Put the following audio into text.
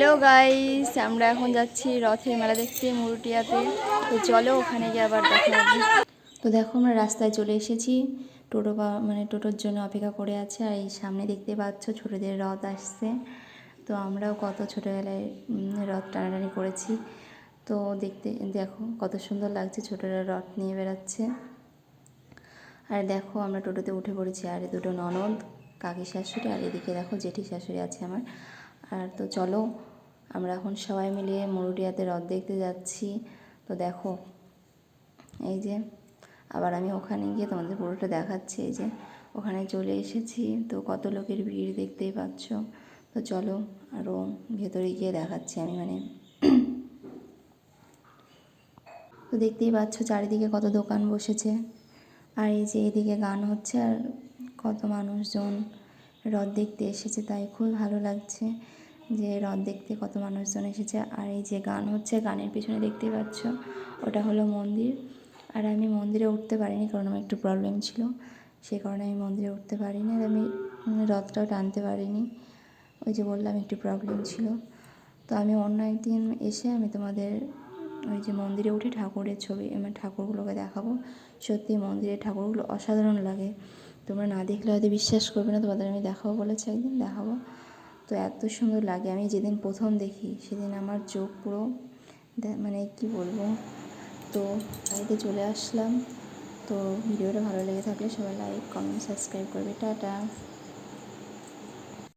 Hello guys, আমরা এখন যাচ্ছি রথের মেলা দেখতে মুরুটিয়াতে। তো চলো ওখানে গিয়ে আবার দেখা হবে। তো দেখো আমরা রাস্তায় চলে এসেছি, টোটোর জন্য অপেক্ষা করে আছে। আর এই সামনে দেখতে পাচ্ছ ছোটোদের রথ আসছে। তো আমরাও কত ছোটোবেলায় রথ টানাটানি করেছি। তো দেখো কত সুন্দর লাগছে, ছোটোরা রথ নিয়ে বেড়াচ্ছে। আর দেখো আমরা টোটোতে উঠে পড়েছি, আর দুটো ননদ, কাকি শাশুড়ি, আর এদিকে দেখো জেঠি শাশুড়ি আছে আমার। আর তো চলো আমরা এখন সবাই মিলিয়ে মুরুটিয়াতে রথ দেখতে যাচ্ছি। তো দেখো এই যে আবার আমি ওখানে গিয়ে তোমাদের পুরোটা দেখাচ্ছি। এই যে ওখানে চলে এসেছি, তো কত লোকের ভিড় দেখতেই পাচ্ছ। তো চলো আরও ভেতরে গিয়ে দেখাচ্ছি আমি তো দেখতেই পাচ্ছ চারিদিকে কত দোকান বসেছে। আর এই যে এদিকে গান হচ্ছে, আর কত মানুষজন রথ দেখতে এসেছে, তাই খুবই ভালো লাগছে যে রথ দেখতে কত মানুষজন এসেছে। আর এই যে গান হচ্ছে, গানের পিছনে দেখতেই পাচ্ছ ওটা হলো মন্দির। আর আমি মন্দিরে উঠতে পারিনি, কারণ আমার একটু প্রবলেম ছিল, সেই কারণে আমি মন্দিরে উঠতে পারিনি। আর আমি রথটাও টানতে পারিনি, ওই যে বললাম একটু প্রবলেম ছিল। তো আমি অন্য একদিন এসে আমি তোমাদের ওই যে মন্দিরে উঠে ঠাকুরের ছবি, আমার ঠাকুরগুলোকে দেখাবো। সত্যি মন্দিরের ঠাকুরগুলো অসাধারণ লাগে, তোমরা না দেখলে হয়তো বিশ্বাস করবে না। তোমাদের আমি দেখাবো বলেছি, একদিন দেখাবো। তো এত সুন্দর লাগে, আমি যেদিন প্রথম দেখি সেদিন আমার চোখ পুরো মানে কি বলবো। তো বাড়িতে চলে আসলাম। তো ভিডিওটা ভালো লেগে থাকলে সবাই লাইক, কমেন্ট, সাবস্ক্রাইব করবে। টাটা।